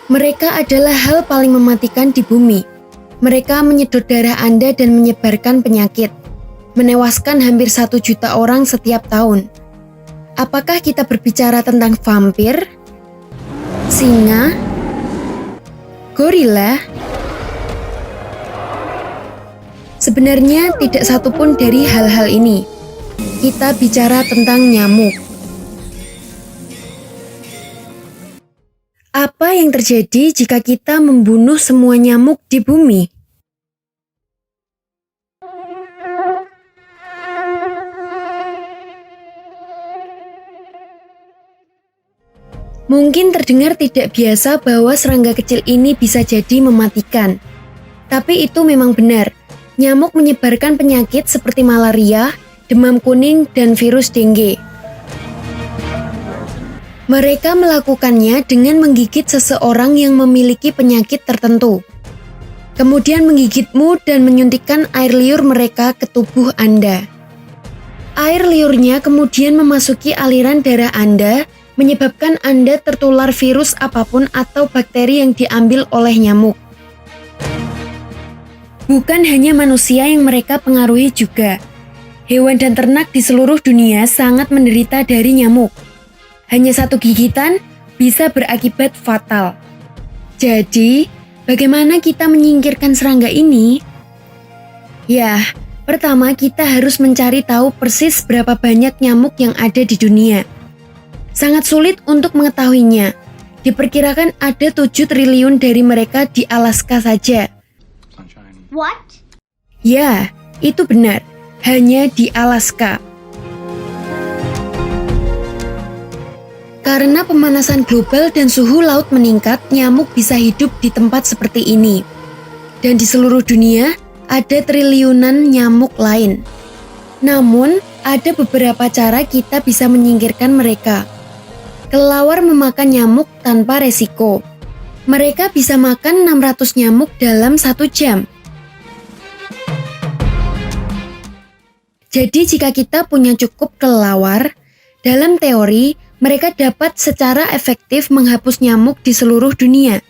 Mereka adalah hal paling mematikan di bumi. Mereka menyedot darah Anda dan menyebarkan penyakit, menewaskan hampir 1 juta orang setiap tahun. Apakah kita berbicara tentang vampir, singa, gorila? Sebenarnya tidak satupun dari hal-hal ini. Kita bicara tentang nyamuk. Apa yang terjadi jika kita membunuh semua nyamuk di bumi? Mungkin terdengar tidak biasa bahwa serangga kecil ini bisa jadi mematikan. Tapi itu memang benar. Nyamuk menyebarkan penyakit seperti malaria, demam kuning, dan virus dengue. Mereka melakukannya dengan menggigit seseorang yang memiliki penyakit tertentu. Kemudian menggigitmu dan menyuntikkan air liur mereka ke tubuh Anda. Air liurnya kemudian memasuki aliran darah Anda, menyebabkan Anda tertular virus apapun atau bakteri yang diambil oleh nyamuk. Bukan hanya manusia yang mereka pengaruhi juga. Hewan dan ternak di seluruh dunia sangat menderita dari nyamuk. Hanya 1 gigitan bisa berakibat fatal. Jadi, bagaimana kita menyingkirkan serangga ini? Ya, pertama kita harus mencari tahu persis berapa banyak nyamuk yang ada di dunia. Sangat sulit untuk mengetahuinya. Diperkirakan ada 7 triliun dari mereka di Alaska saja. What? Ya, itu benar. Hanya di Alaska. Karena pemanasan global dan suhu laut meningkat, nyamuk bisa hidup di tempat seperti ini. Dan di seluruh dunia, ada triliunan nyamuk lain. Namun, ada beberapa cara kita bisa menyingkirkan mereka. Kelelawar memakan nyamuk tanpa resiko. Mereka bisa makan 600 nyamuk dalam 1 jam. Jadi jika kita punya cukup kelelawar, dalam teori, mereka dapat secara efektif menghapus nyamuk di seluruh dunia.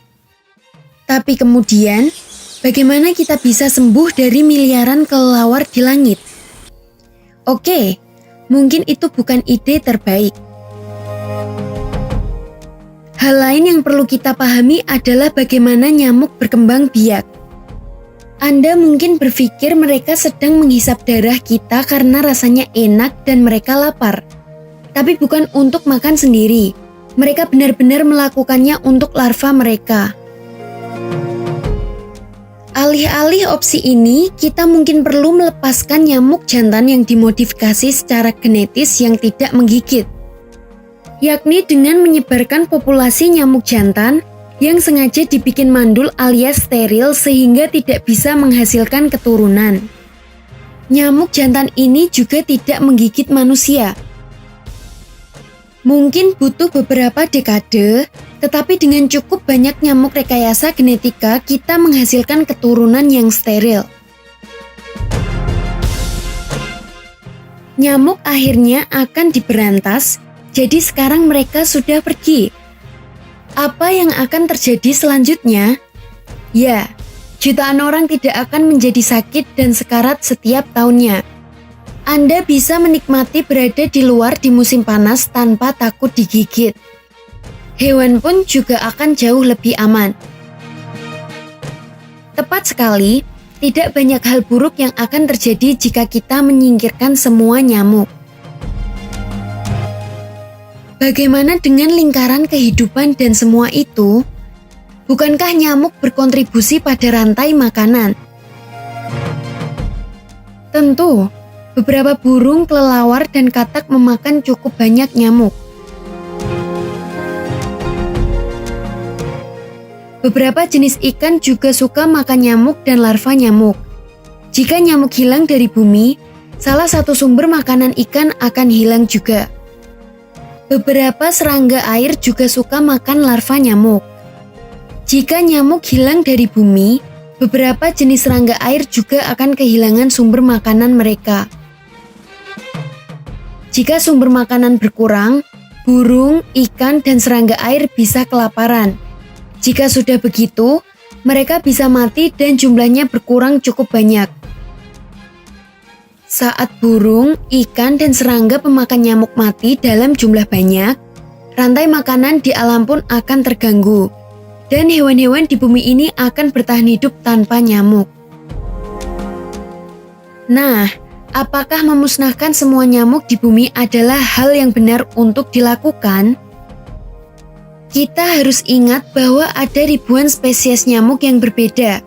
Tapi kemudian, bagaimana kita bisa sembuh dari miliaran kelelawar di langit? Oke, mungkin itu bukan ide terbaik. Hal lain yang perlu kita pahami adalah bagaimana nyamuk berkembang biak. Anda mungkin berpikir mereka sedang menghisap darah kita karena rasanya enak dan mereka lapar. Tapi bukan untuk makan sendiri. Mereka benar-benar melakukannya untuk larva mereka. Alih-alih opsi ini, kita mungkin perlu melepaskan nyamuk jantan yang dimodifikasi secara genetis yang tidak menggigit. Yakni dengan menyebarkan populasi nyamuk jantan yang sengaja dibikin mandul alias steril sehingga tidak bisa menghasilkan keturunan. Nyamuk jantan ini juga tidak menggigit manusia. Mungkin butuh beberapa dekade, tetapi dengan cukup banyak nyamuk rekayasa genetika, kita menghasilkan keturunan yang steril. Nyamuk akhirnya akan diberantas, jadi sekarang mereka sudah pergi. Apa yang akan terjadi selanjutnya? Ya, jutaan orang tidak akan menjadi sakit dan sekarat setiap tahunnya. Anda bisa menikmati berada di luar di musim panas tanpa takut digigit. Hewan pun juga akan jauh lebih aman. Tepat sekali, tidak banyak hal buruk yang akan terjadi jika kita menyingkirkan semua nyamuk. Bagaimana dengan lingkaran kehidupan dan semua itu? Bukankah nyamuk berkontribusi pada rantai makanan? Tentu. Beberapa burung, kelelawar, dan katak memakan cukup banyak nyamuk. Beberapa jenis ikan juga suka makan nyamuk dan larva nyamuk. Jika nyamuk hilang dari bumi, salah satu sumber makanan ikan akan hilang juga. Beberapa serangga air juga suka makan larva nyamuk. Jika nyamuk hilang dari bumi, beberapa jenis serangga air juga akan kehilangan sumber makanan mereka. Jika sumber makanan berkurang, burung, ikan, dan serangga air bisa kelaparan. Jika sudah begitu, mereka bisa mati dan jumlahnya berkurang cukup banyak. Saat burung, ikan, dan serangga pemakan nyamuk mati dalam jumlah banyak, rantai makanan di alam pun akan terganggu, dan hewan-hewan di bumi ini akan bertahan hidup tanpa nyamuk. Nah, apakah memusnahkan semua nyamuk di bumi adalah hal yang benar untuk dilakukan? Kita harus ingat bahwa ada ribuan spesies nyamuk yang berbeda,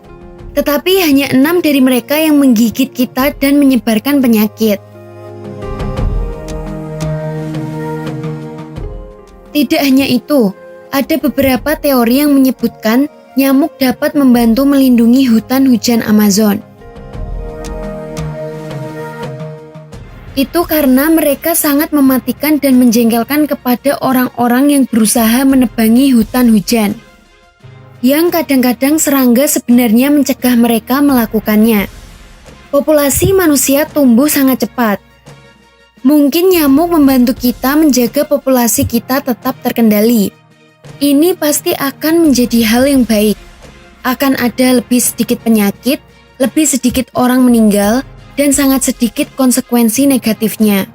tetapi hanya 6 dari mereka yang menggigit kita dan menyebarkan penyakit. Tidak hanya itu, ada beberapa teori yang menyebutkan nyamuk dapat membantu melindungi hutan hujan Amazon. Itu karena mereka sangat mematikan dan menjengkelkan kepada orang-orang yang berusaha menebangi hutan hujan. Yang kadang-kadang serangga sebenarnya mencegah mereka melakukannya. Populasi manusia tumbuh sangat cepat. Mungkin nyamuk membantu kita menjaga populasi kita tetap terkendali. Ini pasti akan menjadi hal yang baik. Akan ada lebih sedikit penyakit, lebih sedikit orang meninggal, dan sangat sedikit konsekuensi negatifnya.